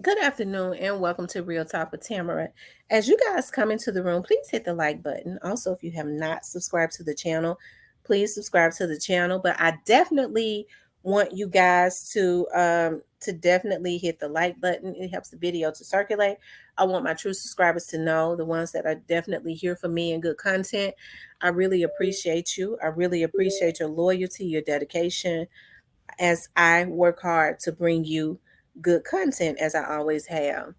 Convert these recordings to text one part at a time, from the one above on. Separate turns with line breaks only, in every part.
Good afternoon and welcome to Real Talk with Tamara. As you guys come into the room, please hit the like button. Also, if you have not subscribed to the channel, please subscribe to the channel. But I definitely want you guys to definitely hit the like button. It helps the video to circulate. I want my true subscribers to know, the ones that are definitely here for me and good content. I really appreciate you. I really appreciate your loyalty, your dedication, as I work hard to bring you good content as I always have.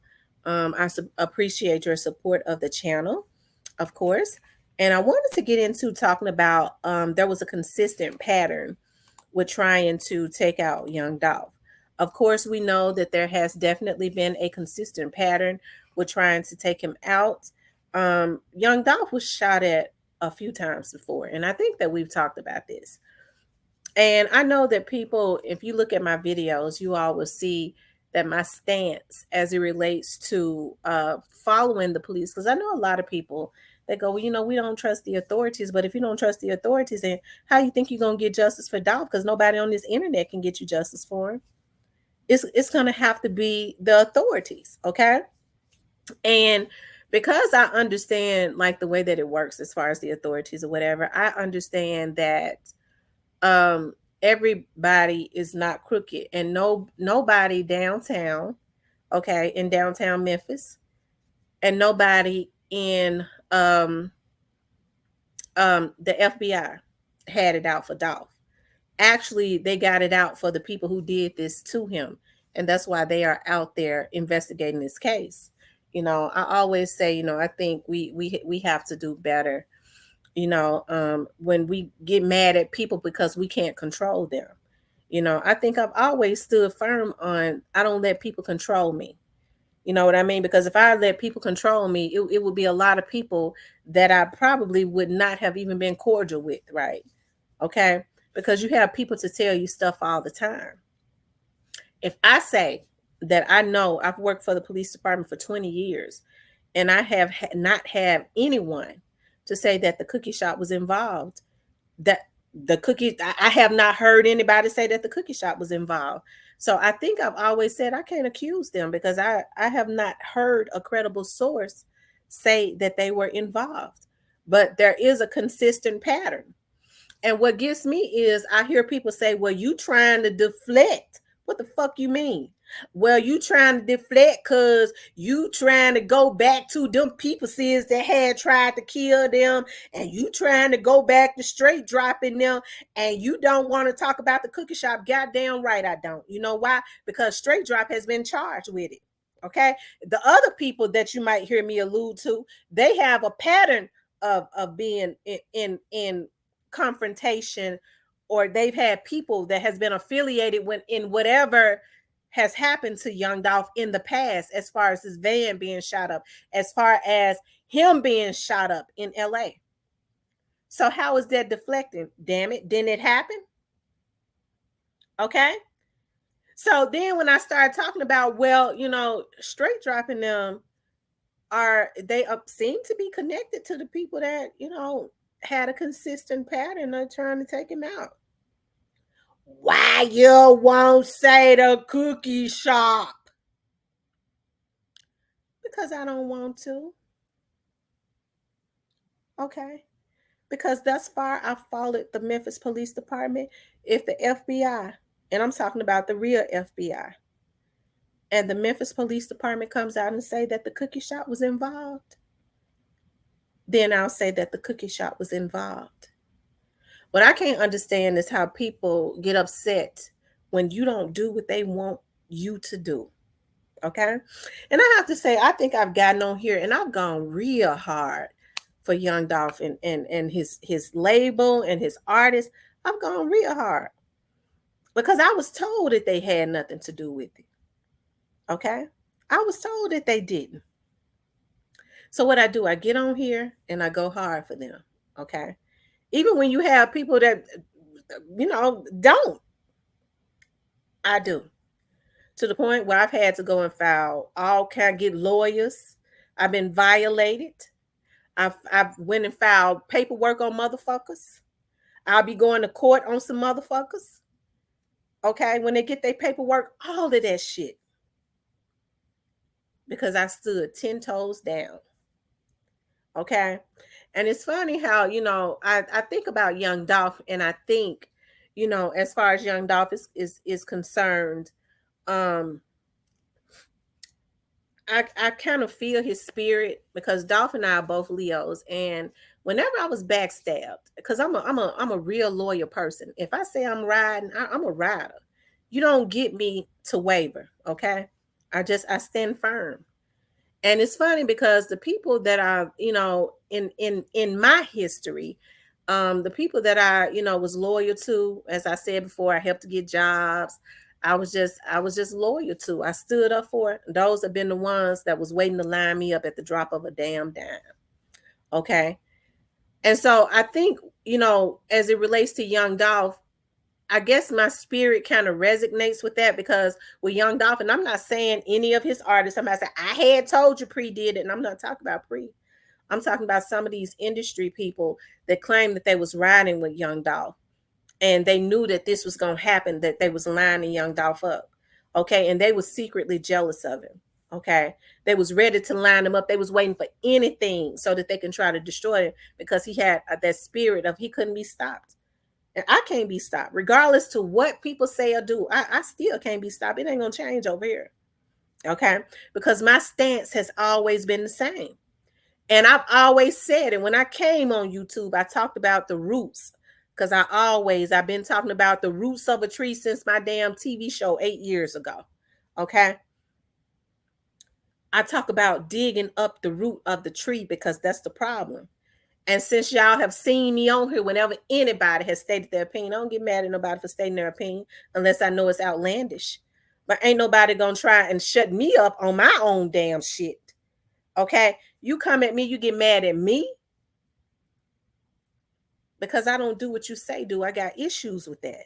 Appreciate your support of the channel, of course. And I wanted to get into talking about there was a consistent pattern with trying to take out young Dolph. Of course, we know that there has definitely been a consistent pattern with trying to take him out. Young Dolph was shot at a few times before, and I think that we've talked about this. And I know that people, if you look at my videos, you all will see that my stance as it relates to following the police, because I know a lot of people that go, well, we don't trust the authorities. But if you don't trust the authorities, then how you think you're going to get justice for Dolph? Because nobody on this internet can get you justice for him. It's going to have to be the authorities, okay? And because I understand like the way that it works as far as the authorities or whatever, I understand that um everybody is not crooked, and nobody downtown, okay, in downtown Memphis, and nobody in the FBI had it out for Dolph. Actually, they got it out for the people who did this to him, and that's why they are out there investigating this case. I always say, I think we have to do better, when we get mad at people because we can't control them. I think I've always stood firm on, I don't let people control me. You know what I mean? Because if I let people control me, it would be a lot of people that I probably would not have even been cordial with, right? Okay? Because you have people to tell you stuff all the time. If I say that I know, I've worked for the police department for 20 years, and I have not have anyone to say that the cookie shop was involved, that the cookie, I have not heard anybody say that the cookie shop was involved. So I think I've always said I can't accuse them because I have not heard a credible source say that they were involved. But there is a consistent pattern. And what gets me is I hear people say, well, you trying to deflect. What the fuck you mean? Well, you trying to deflect because you trying to go back to them people says that had tried to kill them, and you trying to go back to straight dropping them, and you don't want to talk about the cookie shop. Goddamn right I don't. You know why? Because straight drop has been charged with it. Okay. The other people that you might hear me allude to, they have a pattern of being in confrontation, or they've had people that has been affiliated when in whatever has happened to young Dolph in the past, as far as his van being shot up, as far as him being shot up in LA. So how is that deflecting? Damn it, didn't it happen? Okay. So then when I started talking about, well, straight dropping them, are they seem to be connected to the people that had a consistent pattern of trying to take him out. Why you won't say the cookie shop? Because I don't want to. Okay. Because thus far I've followed the Memphis Police Department. If the FBI, and I'm talking about the real FBI, and the Memphis Police Department comes out and say that the cookie shop was involved, then I'll say that the cookie shop was involved. What I can't understand is how people get upset when you don't do what they want you to do. Okay. And I have to say, I think I've gotten on here and I've gone real hard for Young Dolph and his label and his artist. I've gone real hard because I was told that they had nothing to do with it. Okay. I was told that they didn't. So what I do, I get on here and I go hard for them. Okay. Even when you have people that, don't. I do. To the point where I've had to go and file all kind, get lawyers. I've been violated. I've went and filed paperwork on motherfuckers. I'll be going to court on some motherfuckers. Okay, when they get their paperwork, all of that shit. because I stood 10 toes down. Okay. And it's funny how, I think about young Dolph, and I think, as far as young Dolph is concerned, um, I kind of feel his spirit because Dolph and I are both Leos. And whenever I was backstabbed, because I'm a real loyal person. If I say I'm riding, I'm a rider. You don't get me to waver, okay? I stand firm. And it's funny because the people that are, in my history, the people that I, was loyal to, as I said before, I helped to get jobs. I was just loyal to. I stood up for it. Those have been the ones that was waiting to line me up at the drop of a damn dime. Okay. And so I think, as it relates to Young Dolph, I guess my spirit kind of resonates with that because with Young Dolph, and I'm not saying any of his artists, somebody said, I had told you Pre did it, and I'm not talking about Pre. I'm talking about some of these industry people that claim that they was riding with Young Dolph and they knew that this was going to happen, that they was lining Young Dolph up. Okay. And they was secretly jealous of him. Okay. They was ready to line him up. They was waiting for anything so that they can try to destroy him because he had that spirit of he couldn't be stopped. And I can't be stopped, regardless to what people say or do. I still can't be stopped. It ain't gonna change over here. Okay. Because my stance has always been the same. And I've always said it. When I came on YouTube, I talked about the roots. Because I've been talking about the roots of a tree since my damn TV show 8 years ago. Okay. I talk about digging up the root of the tree because that's the problem. And since y'all have seen me on here, whenever anybody has stated their opinion, I don't get mad at nobody for stating their opinion unless I know it's outlandish. But ain't nobody gonna try and shut me up on my own damn shit. Okay? You come at me, you get mad at me because I don't do what you say do. I got issues with that.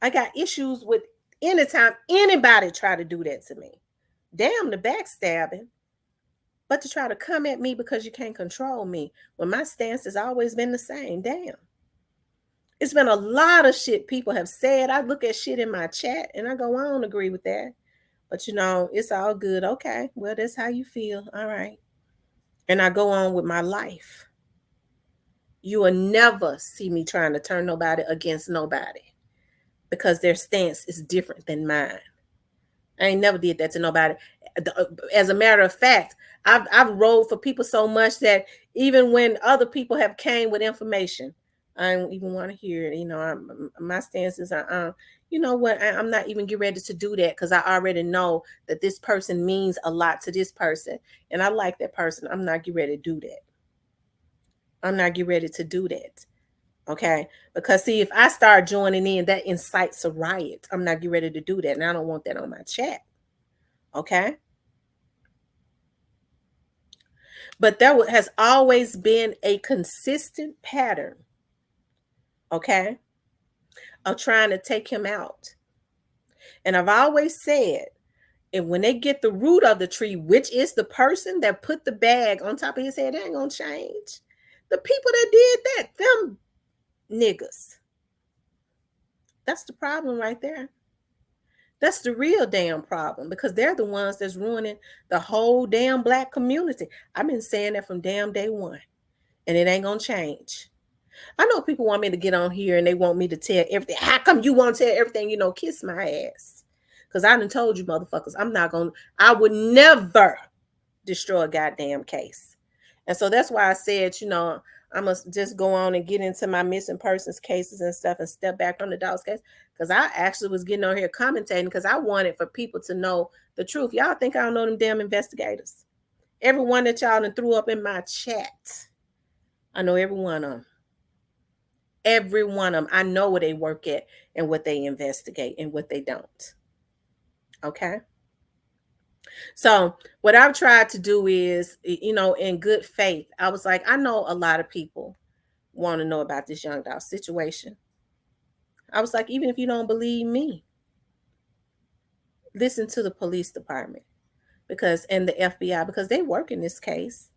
I got issues with anytime anybody try to do that to me. Damn the backstabbing. But to try to come at me because you can't control me when my stance has always been the same. Damn. It's been a lot of shit people have said. I look at shit in my chat and I go, I don't agree with that. But it's all good. Okay. Well, that's how you feel. All right. And I go on with my life. You will never see me trying to turn nobody against nobody because their stance is different than mine. I ain't never did that to nobody. As a matter of fact, I've rolled for people so much that even when other people have came with information, I don't even want to hear it. My stance is, you know what? I'm not even getting ready to do that because I already know that this person means a lot to this person, and I like that person. I'm not getting ready to do that. I'm not getting ready to do that. Okay. Because see, if I start joining in, that incites a riot. I'm not getting ready to do that. And I don't want that on my chat. Okay. But there has always been a consistent pattern. Okay. Of trying to take him out. And I've always said, and when they get the root of the tree, which is the person that put the bag on top of his head, that ain't gonna change. The people that did that, them niggas. That's the problem right there. That's the real damn problem because they're the ones that's ruining the whole damn Black community. I've been saying that from damn day one, and it ain't gonna change. I know people want me to get on here and they want me to tell everything. How come you want to tell everything? Kiss my ass. Because I done told you motherfuckers, I would never destroy a goddamn case. And so that's why I said, I must just go on and get into my missing persons cases and stuff and step back from the Dolph's case. Because I actually was getting on here commentating because I wanted for people to know the truth. Y'all think I don't know them damn investigators? Everyone that y'all done threw up in my chat, I know every one of them. Every one of them. I know where they work at and what they investigate and what they don't. Okay? So what I've tried to do is, in good faith, I was like, I know a lot of people want to know about this Young Dolph situation. I was like, even if you don't believe me, listen to the police department and the FBI because they work in this case.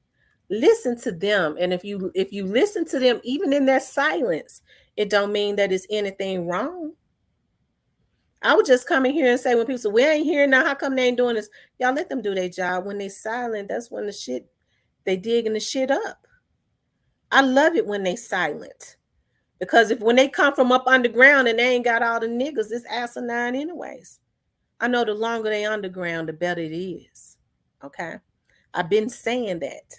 Listen to them. And if you listen to them, even in their silence, it don't mean that it's anything wrong. I would just come in here and say, when people say, we ain't here now, how come they ain't doing this? Y'all let them do their job. When they silent, that's when they digging the shit up. I love it when they silent. Because if when they come from up underground and they ain't got all the niggas, it's asinine anyways. I know the longer they underground, the better it is. Okay. I've been saying that.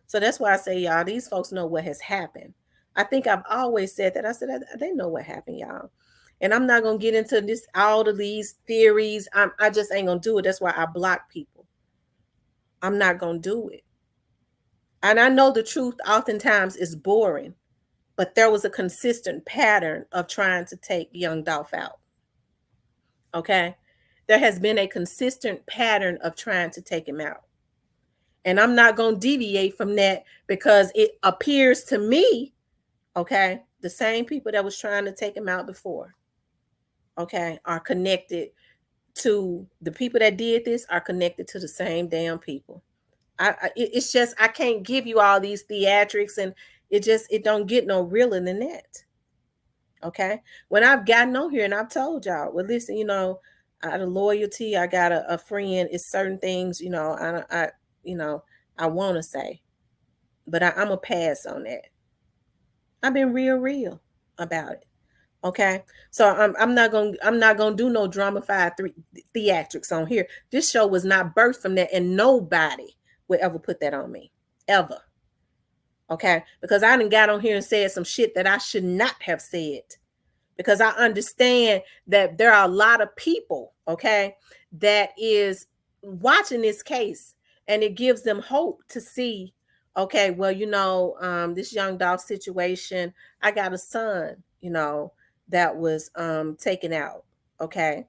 So that's why I say, y'all, these folks know what has happened. I think I've always said that. I said, they know what happened, y'all. And I'm not going to get into this, all of these theories. I just ain't going to do it. That's why I block people. I'm not going to do it. And I know the truth oftentimes is boring, but there was a consistent pattern of trying to take young Dolph out. Okay. There has been a consistent pattern of trying to take him out. And I'm not going to deviate from that because it appears to me, okay, the same people that was trying to take him out before, okay, are connected to the people that did this, are connected to the same damn people. It's just, I can't give you all these theatrics, and it don't get no realer than that. Okay. When I've gotten on here and I've told y'all, well, listen, out of loyalty, I got a friend. It's certain things, I want to say, but I'm a pass on that. I've been real about it. Okay. So I'm not gonna do no dramified theatrics on here. This show was not birthed from that, and nobody would ever put that on me. Ever. Okay. Because I done got on here and said some shit that I should not have said. Because I understand that there are a lot of people, okay, that is watching this case, and it gives them hope to see, okay, well, this young Dolph situation, I got a son, that was taken out, okay,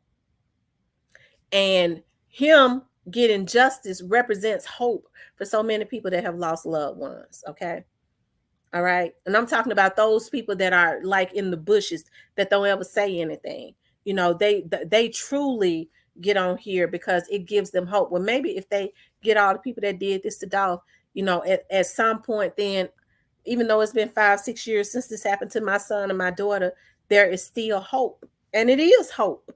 and him getting justice represents hope for so many people that have lost loved ones, okay. All right. And I'm talking about those people that are like in the bushes that don't ever say anything. They truly get on here because it gives them hope. Well, maybe if they get all the people that did this to Dolph, at some point, then, even though it's been 5-6 years since this happened to my son and my daughter, there is still hope. And it is hope.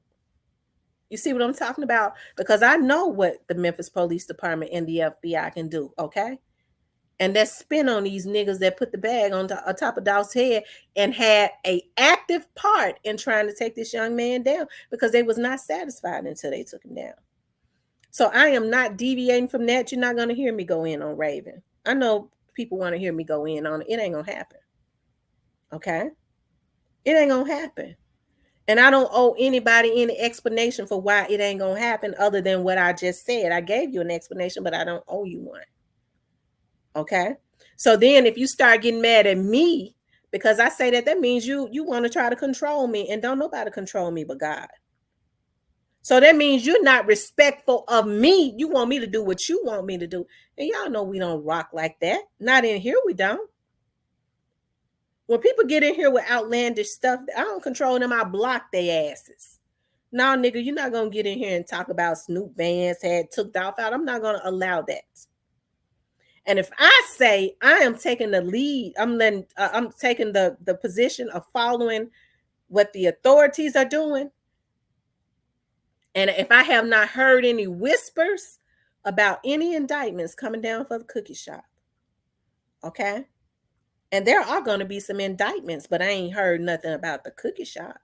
You see what I'm talking about? Because I know what the Memphis Police Department and the FBI can do. Okay. And that spin on these niggas that put the bag on top of Dolph's head and had a active part in trying to take this young man down, because they was not satisfied until they took him down. So I am not deviating from that. You're not going to hear me go in on Raven. I know people want to hear me go in on it. It ain't going to happen. Okay? It ain't going to happen. And I don't owe anybody any explanation for why it ain't going to happen other than what I just said. I gave you an explanation, but I don't owe you one. Okay. So then if you start getting mad at me because I say that means you want to try to control me, and don't nobody control me but God. So that means you're not respectful of me. You want me to do what you want me to do. And y'all know we don't rock like that. Not in here, we don't. When people get in here with outlandish stuff, I don't control them. I block their asses. No, nigga, you're not going to get in here and talk about Snoop Vance had took Dolph out. I'm not going to allow that. And if I say I am taking the lead, I'm taking the position of following what the authorities are doing. And if I have not heard any whispers about any indictments coming down for the cookie shop, okay? And there are going to be some indictments, but I ain't heard nothing about the cookie shop.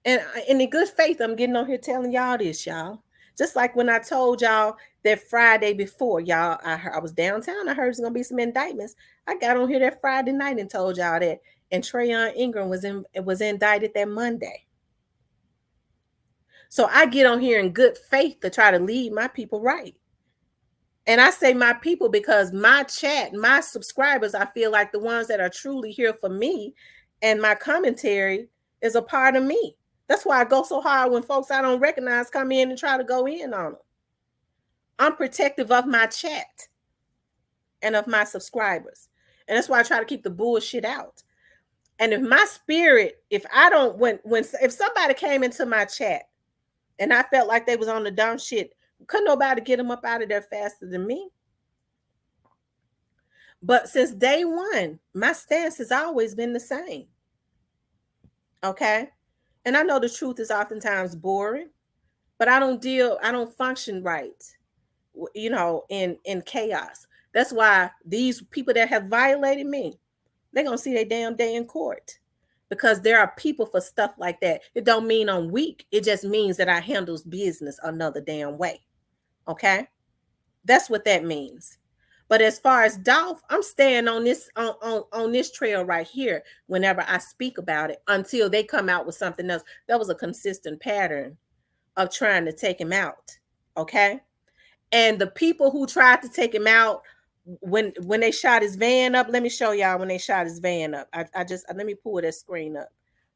And in good faith, I'm getting on here telling y'all this, y'all. Just like when I told y'all that Friday before, y'all, I was downtown. I heard there's going to be some indictments. I got on here that Friday night and told y'all that. And Trayon Ingram was indicted that Monday. So I get on here in good faith to try to lead my people right. And I say my people because my chat, my subscribers, I feel like the ones that are truly here for me, and my commentary is a part of me. That's why I go so hard when folks I don't recognize come in and try to go in on them. I'm protective of my chat and of my subscribers. And that's why I try to keep the bullshit out. And if my spirit, if somebody came into my chat and I felt like they was on the dumb shit, couldn't nobody get them up out of there faster than me. But since day one, my stance has always been the same. Okay? And I know the truth is oftentimes boring, but I don't function right, in chaos. That's why these people that have violated me, they're gonna see their damn day in court. Because there are people for stuff like that. It don't mean I'm weak. It just means that I handles business another damn way. Okay? That's what that means. But as far as Dolph, I'm staying on this trail right here whenever I speak about it until they come out with something else. That was a consistent pattern of trying to take him out. Okay? And the people who tried to take him out when they shot his van up, let me show y'all when they shot his van up. I just let me pull that screen up.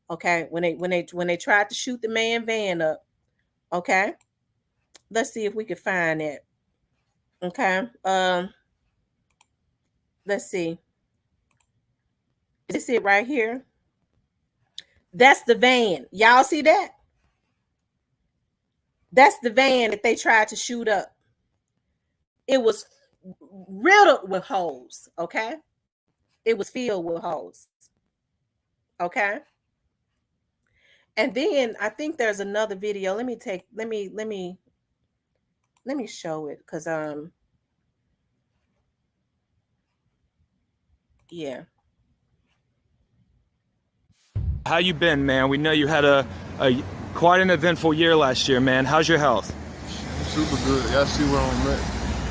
Okay? When they tried to shoot the man van up, okay? Let's see if we can find it. Okay? Let's see. Is this it right here? That's the van. Y'all see that? That's the van that they tried to shoot up. It was riddled with holes, okay? It was filled with holes. Okay? And then I think there's another video. Let me show it cuz yeah.
How you been, man? We know you had a quite an eventful year last year, man. How's your health?
Super good. Y'all see where I'm at?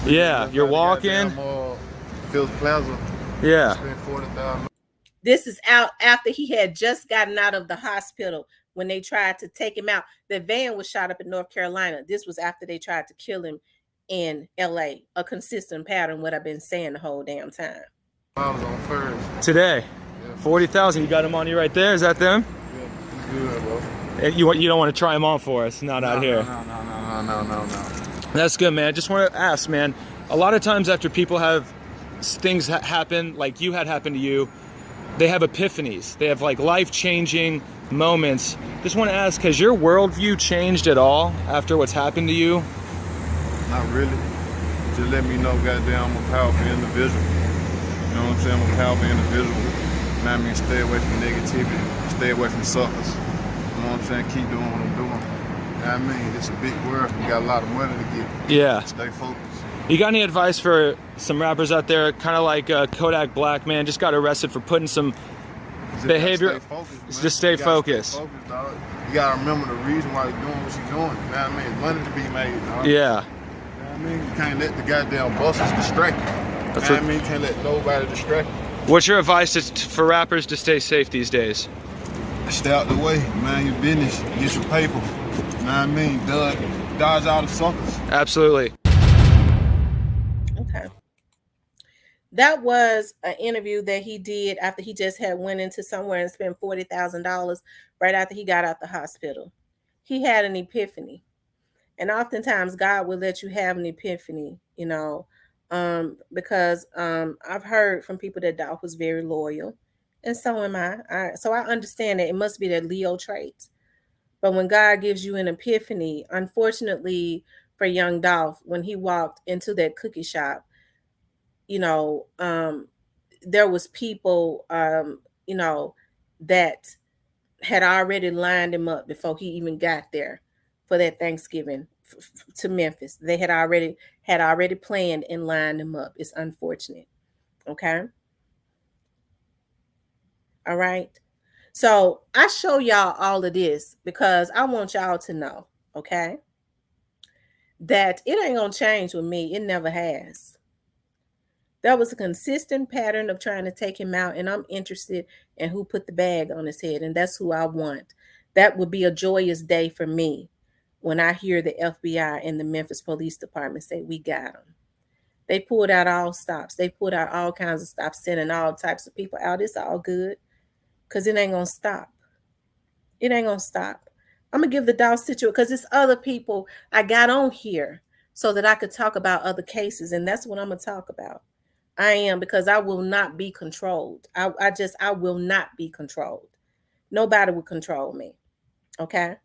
Yeah, you're walking.
Phil's Plaza.
Yeah.
Spent $40,000.
This is out after he had just gotten out of the hospital when they tried to take him out. The van was shot up in North Carolina. This was after they tried to kill him in LA. A consistent pattern, what I've been saying the whole damn time.
I was on first.
Today.
Yeah.
40,000. You got them on you right there. Is that them?
Yeah, good, bro.
You don't want to try them on for us? Not out here.
No.
That's good, man. I just want to ask, man. A lot of times after people have things happen, like you had happen to you, they have epiphanies. They have like life-changing moments. Just want to ask, has your worldview changed at all after what's happened to you?
Not really. Just let me know, goddamn, I'm a powerful individual. You know what I'm saying? I'm a powerful individual. You know what I mean? Stay away from negativity. Stay away from suckers. You know what I'm saying? Keep doing what I'm doing. You know what I mean? It's a big world. You got a lot of money to get.
Yeah.
Stay focused.
You got any advice for some rappers out there, kind of like Kodak Black, man, just got arrested for putting some behavior? Just stay focused.
You gotta remember the reason why you're doing what you're doing. You know what I mean? It's money to be made, dog.
Yeah.
You know what I mean? You can't let the goddamn bosses distract you. You know what I mean? You can't let nobody distract you.
What's your advice for rappers to stay safe these days?
Stay out the way, man. Your business, get your paper. You know what I mean? Dodge all the suckers.
Absolutely.
Okay. That was an interview that he did after he just had went into somewhere and spent $40,000 right after he got out the hospital. He had an epiphany. And oftentimes God will let you have an epiphany, because I've heard from people that Dolph was very loyal, and so am I. So I understand that it must be that Leo trait. But when God gives you an epiphany, unfortunately for young Dolph, when he walked into that cookie shop, there was people, that had already lined him up before he even got there for that Thanksgiving to Memphis. They had already planned and lined him up. It's unfortunate. Okay. All right. So I show y'all all of this because I want y'all to know, okay, that it ain't gonna change with me. It never has. That was a consistent pattern of trying to take him out, and I'm interested in who put the bag on his head, and that's who I want. That would be a joyous day for me when I hear the FBI and the Memphis Police Department say, we got him. They pulled out all stops. They pulled out all kinds of stops, sending all types of people out. It's all good because it ain't going to stop. It ain't going to stop. I'm going to give the Dolph situation because it's other people I got on here so that I could talk about other cases, and that's what I'm going to talk about. I am, because I will not be controlled. I will not be controlled. Nobody will control me. Okay.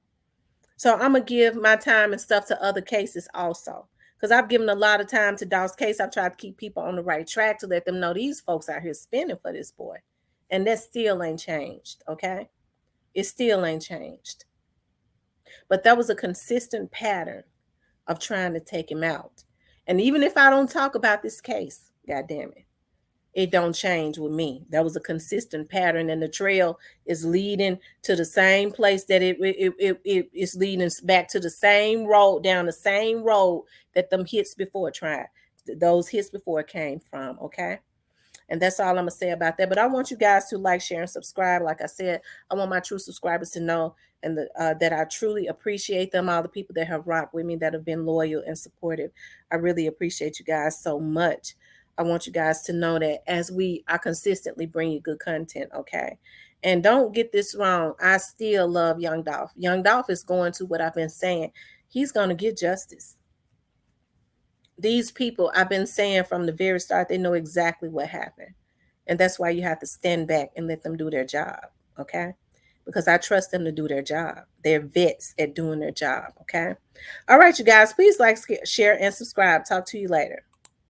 So I'm going to give my time and stuff to other cases also, because I've given a lot of time to Dolph's case. I've tried to keep people on the right track to let them know these folks out here spending for this boy. And that still ain't changed. Okay. It still ain't changed. But that was a consistent pattern of trying to take him out. And even if I don't talk about this case, God damn it, it don't change with me. That was a consistent pattern, and the trail is leading to the same place that it is leading back to the same road, down the same road that them hits before tried. Those hits before came from. Okay. And that's all I'm gonna say about that. But I want you guys to like, share, and subscribe. Like I said, I want my true subscribers to know that I truly appreciate them. All the people that have rocked with me, that have been loyal and supportive. I really appreciate you guys so much. I want you guys to know that I consistently bring you good content. Okay. And don't get this wrong. I still love Young Dolph. Young Dolph is going to what I've been saying. He's going to get justice. These people, I've been saying from the very start, they know exactly what happened. And that's why you have to stand back and let them do their job. Okay. Because I trust them to do their job. They're vets at doing their job. Okay. All right, you guys, please like, share, and subscribe. Talk to you later.